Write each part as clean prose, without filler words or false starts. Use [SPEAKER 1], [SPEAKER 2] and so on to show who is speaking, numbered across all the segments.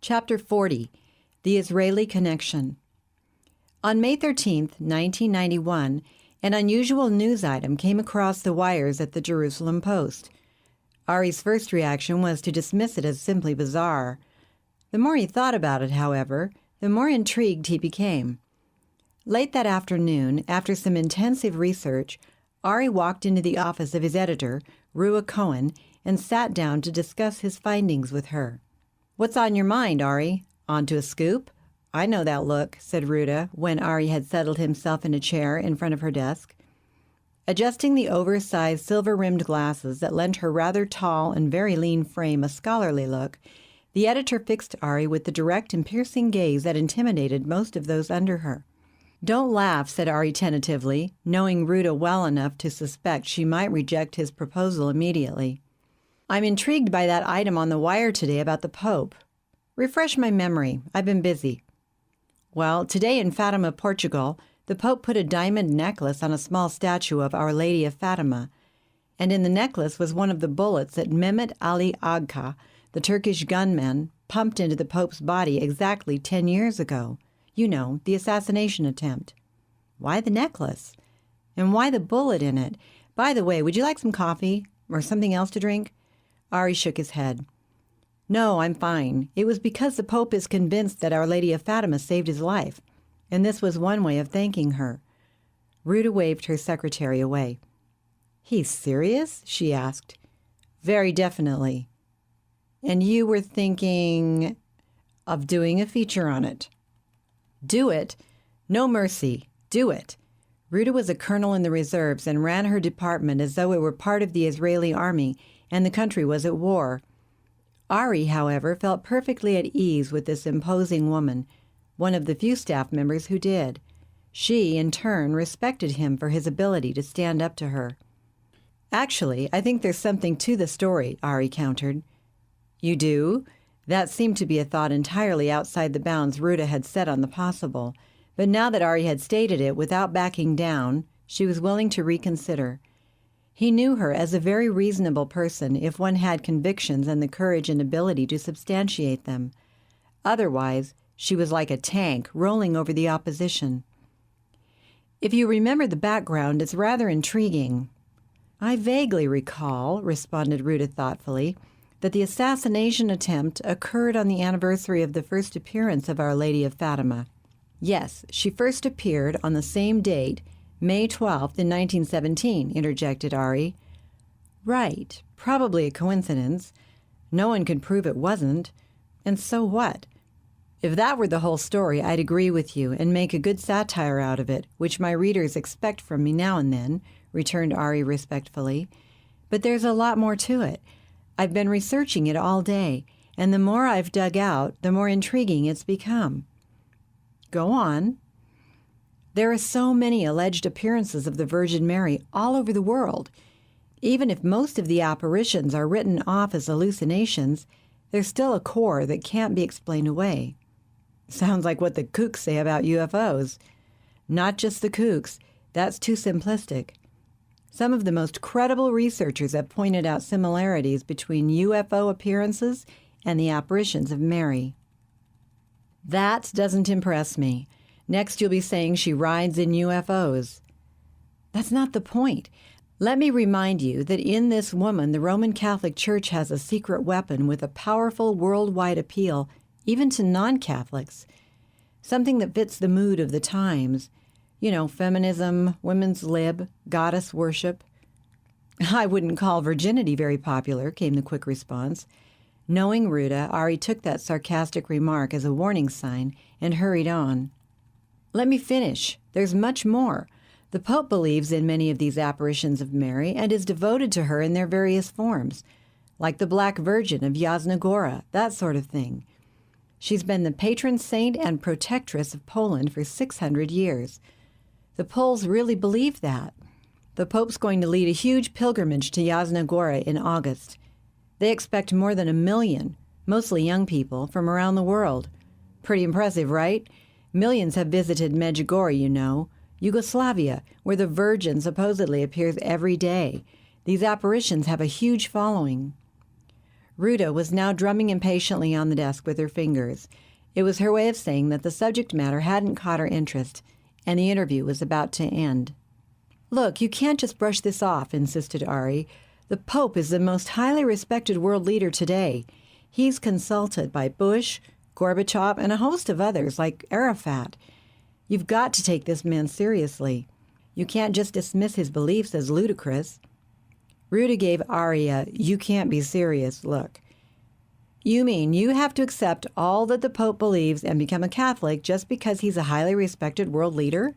[SPEAKER 1] Chapter 40, The Israeli Connection. On May 13, 1991, an unusual news item came across the wires at the Jerusalem Post. Ari's first reaction was to dismiss it as simply bizarre. The more he thought about it, however, the more intrigued he became. Late that afternoon, after some intensive research, Ari walked into the office of his editor, Ruta Cohen, and sat down to discuss his findings with her. "What's on your mind, Ari? On to a scoop?" "I know that look," said Ruta, when Ari had settled himself in a chair in front of her desk. Adjusting the oversized silver-rimmed glasses that lent her rather tall and very lean frame a scholarly look, the editor fixed Ari with the direct and piercing gaze that intimidated most of those under her. "Don't laugh," said Ari tentatively, knowing Ruta well enough to suspect she might reject his proposal immediately. "I'm intrigued by that item on the wire today about the Pope. Refresh my memory. I've been busy." "Well, today in Fatima, Portugal, the Pope put a diamond necklace on a small statue of Our Lady of Fatima, and in the necklace was one of the bullets that Mehmet Ali Agca, the Turkish gunman, pumped into the Pope's body exactly 10 years ago. You know, the assassination attempt." "Why the necklace? And why the bullet in it? By the way, would you like some coffee or something else to drink?" Ari shook his head. "No, I'm fine. It was because the Pope is convinced that Our Lady of Fatima saved his life, and this was one way of thanking her." Ruta waved her secretary away. "He's serious?" she asked. "Very definitely." "And you were thinking of doing a feature on it?" "Do it? No mercy. Do it." Ruta was a colonel in the reserves and ran her department as though it were part of the Israeli army and the country was at war. Ari, however, felt perfectly at ease with this imposing woman, one of the few staff members who did. She, in turn, respected him for his ability to stand up to her. "Actually, I think there's something to the story," Ari countered. "You do?" That seemed to be a thought entirely outside the bounds Ruta had set on the possible, but now that Ari had stated it without backing down, she was willing to reconsider. He knew her as a very reasonable person if one had convictions and the courage and ability to substantiate them. Otherwise, she was like a tank rolling over the opposition. "If you remember the background, it's rather intriguing." "I vaguely recall," responded Ruta thoughtfully, "that the assassination attempt occurred on the anniversary of the first appearance of Our Lady of Fatima." "Yes, she first appeared on the same date, May 12th in 1917, interjected Ari. "Right. Probably a coincidence. No one can prove it wasn't. And so what? If that were the whole story, I'd agree with you and make a good satire out of it, which my readers expect from me now and then," returned Ari respectfully. "But there's a lot more to it. I've been researching it all day, and the more I've dug out, the more intriguing it's become." "Go on." "There are so many alleged appearances of the Virgin Mary all over the world. Even if most of the apparitions are written off as hallucinations, there's still a core that can't be explained away." "Sounds like what the kooks say about UFOs." "Not just the kooks. That's too simplistic. Some of the most credible researchers have pointed out similarities between UFO appearances and the apparitions of Mary." "That doesn't impress me. Next you'll be saying she rides in UFOs. "That's not the point. Let me remind you that in this woman the Roman Catholic Church has a secret weapon with a powerful worldwide appeal, even to non-Catholics. Something that fits the mood of the times. You know, feminism, women's lib, goddess worship." "I wouldn't call virginity very popular," came the quick response. Knowing Ruta, Ari took that sarcastic remark as a warning sign and hurried on. "Let me finish. There's much more. The Pope believes in many of these apparitions of Mary and is devoted to her in their various forms, like the Black Virgin of Jasna Gora, that sort of thing. She's been the patron saint and protectress of Poland for 600 years. The Poles really believe that. The Pope's going to lead a huge pilgrimage to Jasna Gora in August. They expect more than 1 million, mostly young people, from around the world. Pretty impressive, right? Millions have visited Medjugorje, you know, Yugoslavia, where the Virgin supposedly appears every day. These apparitions have a huge following." Ruta was now drumming impatiently on the desk with her fingers. It was her way of saying that the subject matter hadn't caught her interest, and the interview was about to end. "Look, you can't just brush this off," insisted Ari. "The Pope is the most highly respected world leader today. He's consulted by Bush, Gorbachev, and a host of others like Arafat. You've got to take this man seriously. You can't just dismiss his beliefs as ludicrous." Ruta gave Ari a "you can't be serious" look. "You mean you have to accept all that the Pope believes and become a Catholic just because he's a highly respected world leader?"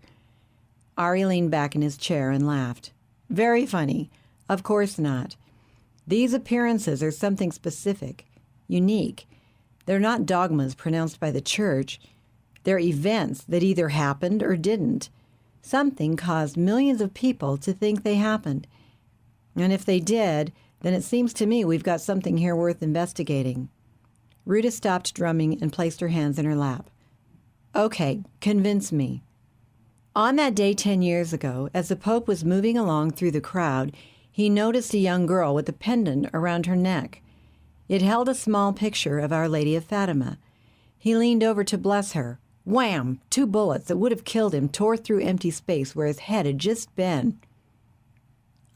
[SPEAKER 1] Ari leaned back in his chair and laughed. "Very funny. Of course not. These appearances are something specific, unique. They're not dogmas pronounced by the Church. They're events that either happened or didn't. Something caused millions of people to think they happened. And if they did, then it seems to me we've got something here worth investigating." Ruta stopped drumming and placed her hands in her lap. "Okay, convince me." On that day 10 years ago, as the Pope was moving along through the crowd, he noticed a young girl with a pendant around her neck. It held a small picture of Our Lady of Fatima. He leaned over to bless her. Wham! 2 bullets that would have killed him tore through empty space where his head had just been.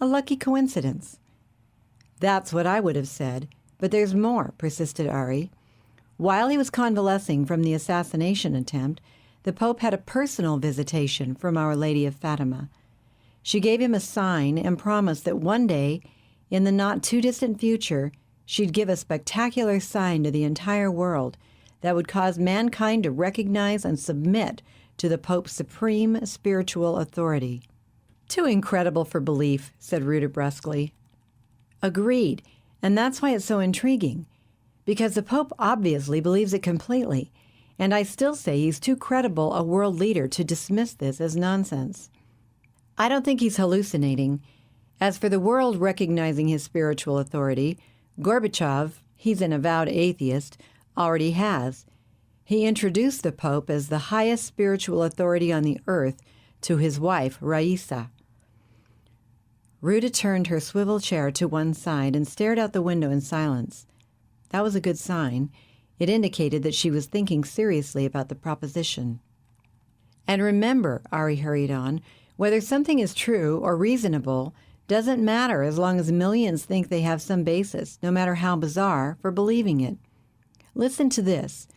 [SPEAKER 1] A lucky coincidence. "That's what I would have said. But there's more," persisted Ari. "While he was convalescing from the assassination attempt, the Pope had a personal visitation from Our Lady of Fatima. She gave him a sign and promised that one day, in the not-too-distant future, she'd give a spectacular sign to the entire world that would cause mankind to recognize and submit to the Pope's supreme spiritual authority." "Too incredible for belief," said Ruta brusquely. "Agreed, and that's why it's so intriguing, because the Pope obviously believes it completely, and I still say he's too credible a world leader to dismiss this as nonsense. I don't think he's hallucinating. As for the world recognizing his spiritual authority, Gorbachev, he's an avowed atheist, already has. He introduced the Pope as the highest spiritual authority on the earth to his wife, Raisa." Ruta turned her swivel chair to one side and stared out the window in silence. That was a good sign. It indicated that she was thinking seriously about the proposition. "And remember," Ari hurried on, "whether something is true or reasonable doesn't matter as long as millions think they have some basis, no matter how bizarre, for believing it. Listen to this.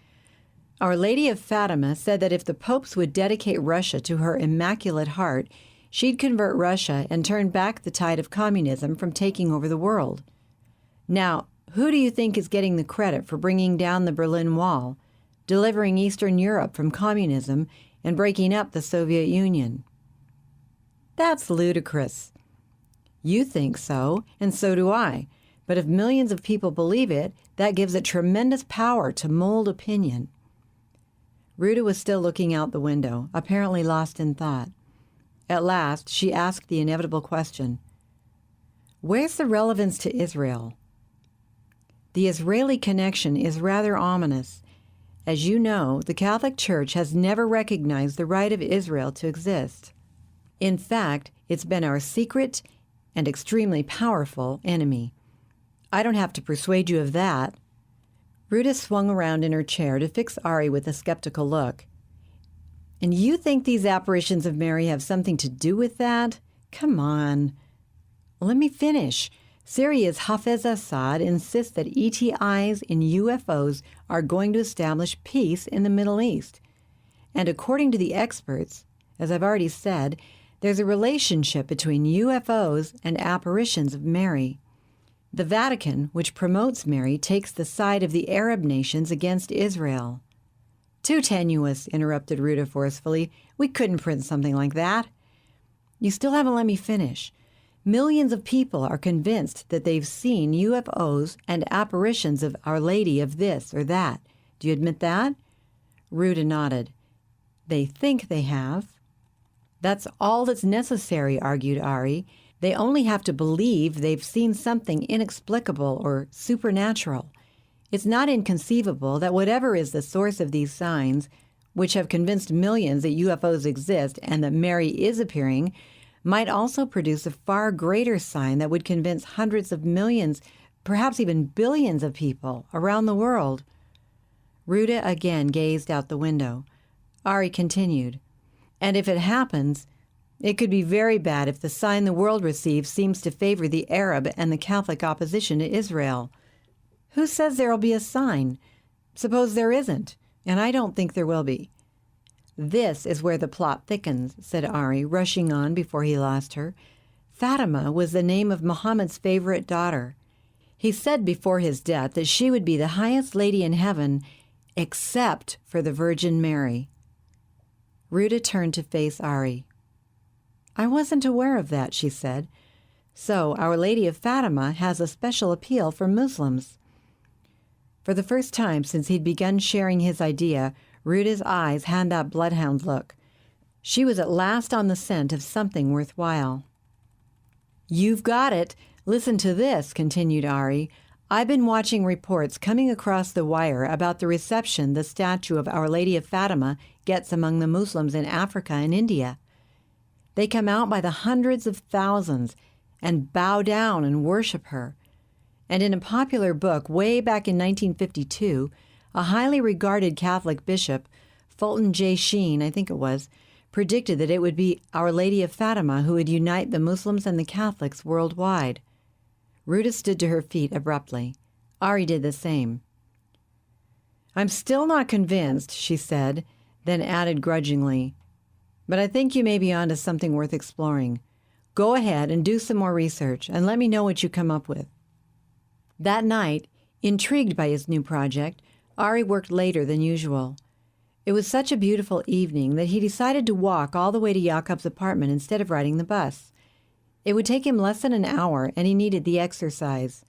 [SPEAKER 1] Our Lady of Fatima said that if the popes would dedicate Russia to her Immaculate Heart, she'd convert Russia and turn back the tide of communism from taking over the world. Now, who do you think is getting the credit for bringing down the Berlin Wall, delivering Eastern Europe from communism, and breaking up the Soviet Union? That's ludicrous. You think so, and so do I. But if millions of people believe it, that gives it tremendous power to mold opinion." Ruta was still looking out the window, apparently lost in thought. At last, she asked the inevitable question. "Where's the relevance to Israel?" "The Israeli connection is rather ominous. As you know, the Catholic Church has never recognized the right of Israel to exist. In fact, it's been our secret and extremely powerful enemy. I don't have to persuade you of that." Ruta swung around in her chair to fix Ari with a skeptical look. "And you think these apparitions of Mary have something to do with that? Come on." "Let me finish. Syria's Hafez Assad insists that ETIs and UFOs are going to establish peace in the Middle East. And according to the experts, as I've already said, there's a relationship between UFOs and apparitions of Mary. The Vatican, which promotes Mary, takes the side of the Arab nations against Israel." "Too tenuous," interrupted Ruta forcefully. "We couldn't print something like that." "You still haven't let me finish. Millions of people are convinced that they've seen UFOs and apparitions of Our Lady of this or that. Do you admit that?" Ruta nodded. "They think they have." "That's all that's necessary," argued Ari. "They only have to believe they've seen something inexplicable or supernatural. It's not inconceivable that whatever is the source of these signs, which have convinced millions that UFOs exist and that Mary is appearing, might also produce a far greater sign that would convince hundreds of millions perhaps even billions of people around the world. Ruta again gazed out the window. Ari continued, "And if it happens, it could be very bad if the sign the world receives seems to favor the Arab and the Catholic opposition to Israel. Who says there'll be a sign? Suppose there isn't, and I don't think there will be." "This is where the plot thickens," said Ari, rushing on before he lost her. "Fatima was the name of Muhammad's favorite daughter. He said before his death that she would be the highest lady in heaven, except for the Virgin Mary." Ruta turned to face Ari. "I wasn't aware of that," she said. "So Our Lady of Fatima has a special appeal for Muslims." For the first time since he'd begun sharing his idea, Ruta's eyes had that bloodhound look. She was at last on the scent of something worthwhile. "You've got it. Listen to this," continued Ari. "I've been watching reports coming across the wire about the reception the statue of Our Lady of Fatima gets among the Muslims in Africa and India. They come out by the hundreds of thousands and bow down and worship her. And in a popular book way back in 1952, a highly regarded Catholic bishop, Fulton J. Sheen, I think it was, predicted that it would be Our Lady of Fatima who would unite the Muslims and the Catholics worldwide." Ruta stood to her feet abruptly. Ari did the same. "I'm still not convinced," she said, then added grudgingly, "but I think you may be onto something worth exploring. Go ahead and do some more research and let me know what you come up with." That night, intrigued by his new project, Ari worked later than usual. It was such a beautiful evening that he decided to walk all the way to Jakob's apartment instead of riding the bus. It would take him less than an hour, and he needed the exercise.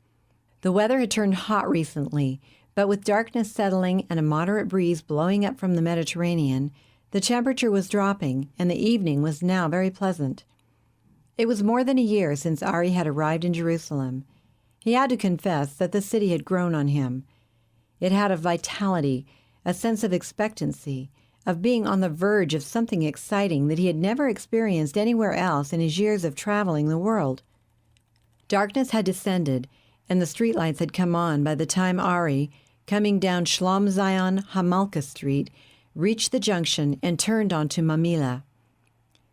[SPEAKER 1] The weather had turned hot recently, but with darkness settling and a moderate breeze blowing up from the Mediterranean, the temperature was dropping, and the evening was now very pleasant. It was more than a year since Ari had arrived in Jerusalem. He had to confess that the city had grown on him. It had a vitality, a sense of expectancy, of being on the verge of something exciting that he had never experienced anywhere else in his years of traveling the world. Darkness had descended, and the streetlights had come on by the time Ari, coming down Shlom Zion Hamalka Street, reached the junction and turned onto Mamila.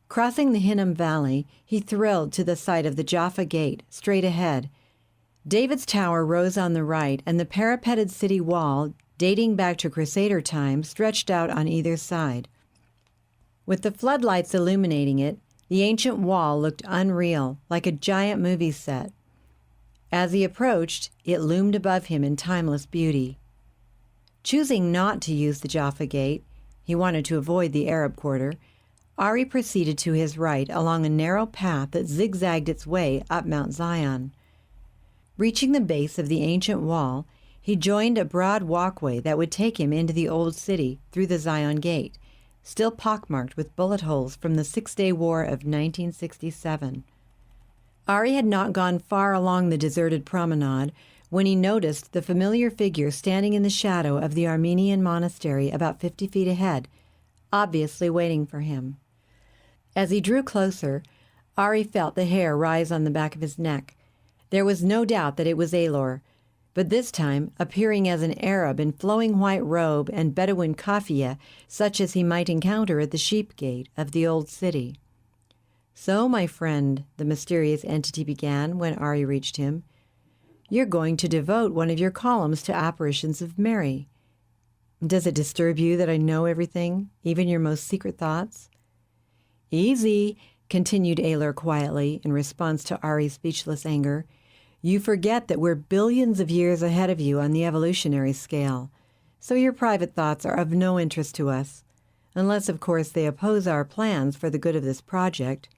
[SPEAKER 1] Crossing the Hinnom Valley, he thrilled to the sight of the Jaffa Gate, straight ahead. David's Tower rose on the right, and the parapeted city wall, dating back to Crusader times, stretched out on either side. With the floodlights illuminating it, the ancient wall looked unreal, like a giant movie set. As he approached, it loomed above him in timeless beauty. Choosing not to use the Jaffa Gate, he wanted to avoid the Arab quarter, Ari proceeded to his right along a narrow path that zigzagged its way up Mount Zion. Reaching the base of the ancient wall, he joined a broad walkway that would take him into the old city through the Zion Gate, still pockmarked with bullet holes from the Six-Day War of 1967. Ari had not gone far along the deserted promenade when he noticed the familiar figure standing in the shadow of the Armenian monastery about 50 feet ahead, obviously waiting for him. As he drew closer, Ari felt the hair rise on the back of his neck. There was no doubt that it was Elor, but this time appearing as an Arab in flowing white robe and Bedouin kafia, such as he might encounter at the sheep gate of the old city. "So, my friend," the mysterious entity began when Ari reached him, "you're going to devote one of your columns to apparitions of Mary. Does it disturb you that I know everything, even your most secret thoughts?" "Easy," continued Elor quietly in response to Ari's speechless anger. "You forget that we're billions of years ahead of you on the evolutionary scale, so your private thoughts are of no interest to us, unless, of course, they oppose our plans for the good of this project."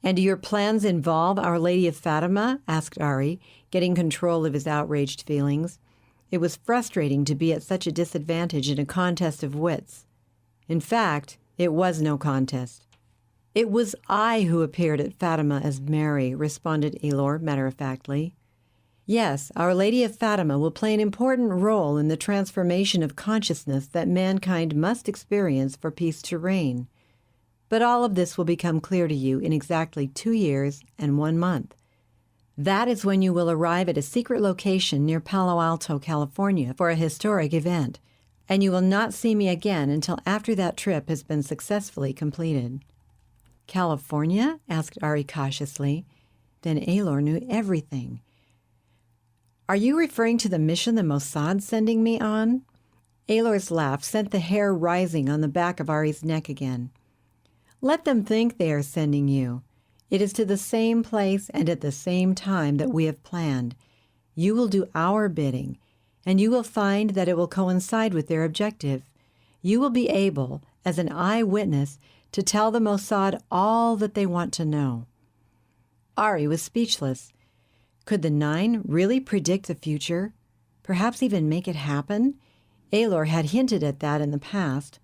[SPEAKER 1] "And do your plans involve Our Lady of Fatima?" asked Ari, getting control of his outraged feelings. It was frustrating to be at such a disadvantage in a contest of wits. In fact, it was no contest. "It was I who appeared at Fatima as Mary," responded Elor matter-of-factly. "Yes, Our Lady of Fatima will play an important role in the transformation of consciousness that mankind must experience for peace to reign. But all of this will become clear to you in exactly 2 years and 1 month. That is when you will arrive at a secret location near Palo Alto, California, for a historic event, and you will not see me again until after that trip has been successfully completed." "California?" asked Ari cautiously. Then Aylor knew everything. "Are you referring to the mission the Mossad's sending me on?" Aylor's laugh sent the hair rising on the back of Ari's neck again. "Let them think they are sending you. It is to the same place and at the same time that we have planned. You will do our bidding, and you will find that it will coincide with their objective. You will be able, as an eyewitness, to tell the Mossad all that they want to know." Ari was speechless. Could the Nine really predict the future? Perhaps even make it happen? Aylor had hinted at that in the past,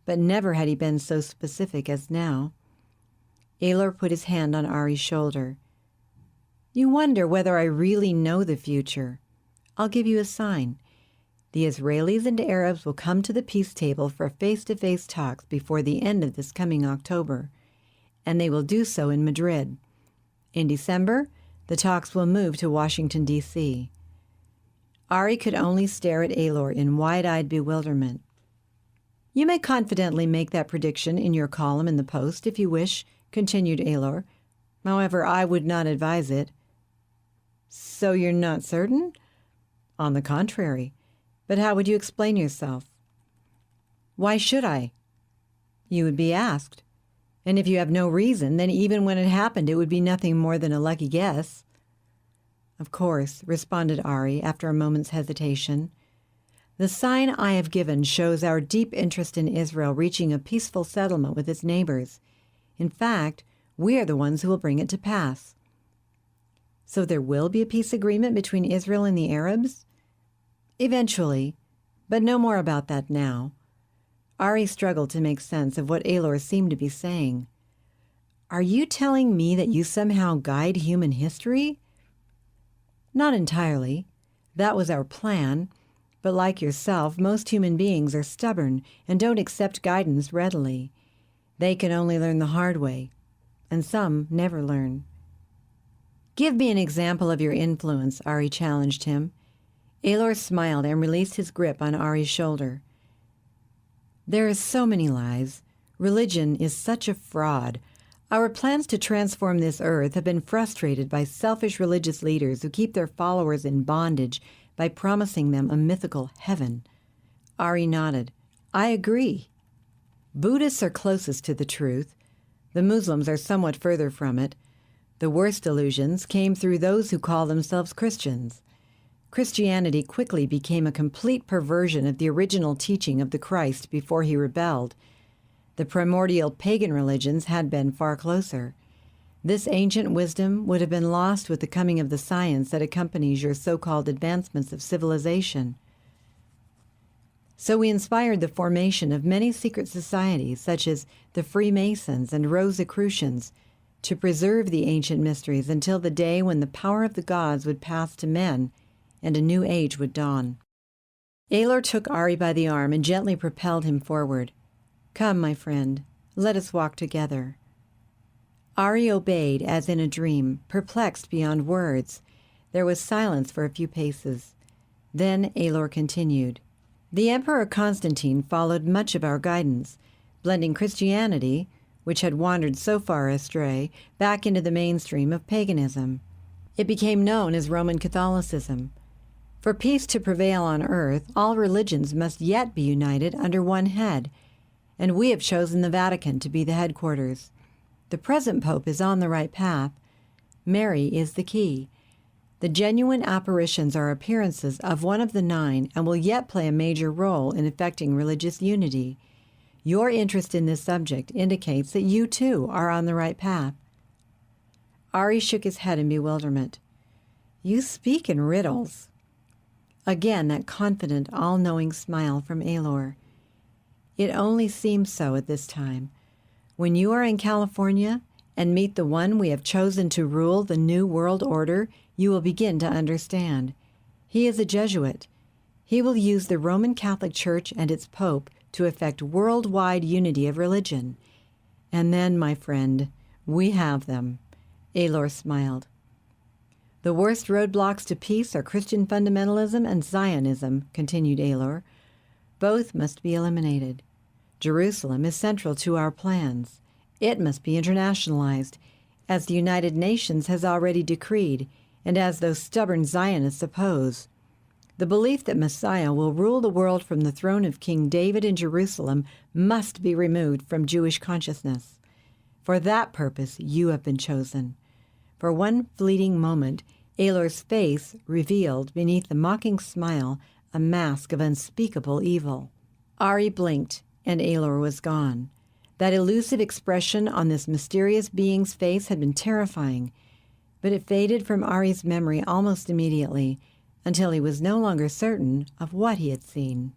[SPEAKER 1] but never had he been so specific as now. Aylor put his hand on Ari's shoulder. "You wonder whether I really know the future. I'll give you a sign. The Israelis and Arabs will come to the peace table for face-to-face talks before the end of this coming October, and they will do so in Madrid. In December, the talks will move to Washington, D.C. Ari could only stare at Aylor in wide-eyed bewilderment. "You may confidently make that prediction in your column in the Post, if you wish," continued Aylor. "However, I would not advise it." "So you're not certain?" "On the contrary. But how would you explain yourself?" "Why should I?" "You would be asked. And if you have no reason, then even when it happened, it would be nothing more than a lucky guess." "Of course," responded Ari after a moment's hesitation. "The sign I have given shows our deep interest in Israel reaching a peaceful settlement with its neighbors. In fact, we are the ones who will bring it to pass." "So there will be a peace agreement between Israel and the Arabs?" "Eventually, but no more about that now." Ari struggled to make sense of what Aylor seemed to be saying. "Are you telling me that you somehow guide human history?" "Not entirely. That was our plan. But like yourself, most human beings are stubborn and don't accept guidance readily. They can only learn the hard way, and some never learn." "Give me an example of your influence," Ari challenged him. Aylor smiled and released his grip on Ari's shoulder. "There are so many lies. Religion is such a fraud. Our plans to transform this earth have been frustrated by selfish religious leaders who keep their followers in bondage by promising them a mythical heaven." Ari nodded. "I agree. Buddhists are closest to the truth. The Muslims are somewhat further from it. The worst illusions came through those who call themselves Christians. Christianity quickly became a complete perversion of the original teaching of the Christ before he rebelled. The primordial pagan religions had been far closer. This ancient wisdom would have been lost with the coming of the science that accompanies your so-called advancements of civilization. So we inspired the formation of many secret societies, such as the Freemasons and Rosicrucians, to preserve the ancient mysteries until the day when the power of the gods would pass to men and a new age would dawn." Aylor took Ari by the arm and gently propelled him forward. "Come, my friend, let us walk together." Ari obeyed as in a dream, perplexed beyond words. There was silence for a few paces. Then Aylor continued. "The Emperor Constantine followed much of our guidance, blending Christianity, which had wandered so far astray, back into the mainstream of paganism. It became known as Roman Catholicism. For peace to prevail on earth, all religions must yet be united under one head, and we have chosen the Vatican to be the headquarters. The present Pope is on the right path. Mary is the key. The genuine apparitions are appearances of one of the nine and will yet play a major role in effecting religious unity. Your interest in this subject indicates that you, too, are on the right path." Ari shook his head in bewilderment. "You speak in riddles." Again that confident, all-knowing smile from Aylor. "It only seems so at this time. When you are in California and meet the one we have chosen to rule the new world order, you will begin to understand. He is a Jesuit. He will use the Roman Catholic Church and its Pope to effect worldwide unity of religion. And then, my friend, we have them." Aylor smiled. The worst roadblocks to peace are Christian fundamentalism and Zionism, continued Aylor. Both must be eliminated. Jerusalem is central to our plans. It must be internationalized, as the United Nations has already decreed, and as those stubborn Zionists oppose. The belief that Messiah will rule the world from the throne of King David in Jerusalem must be removed from Jewish consciousness. For that purpose you have been chosen. For one fleeting moment, Aylor's face revealed beneath the mocking smile a mask of unspeakable evil. Ari blinked, and Aylor was gone. That elusive expression on this mysterious being's face had been terrifying, but it faded from Ari's memory almost immediately, until he was no longer certain of what he had seen.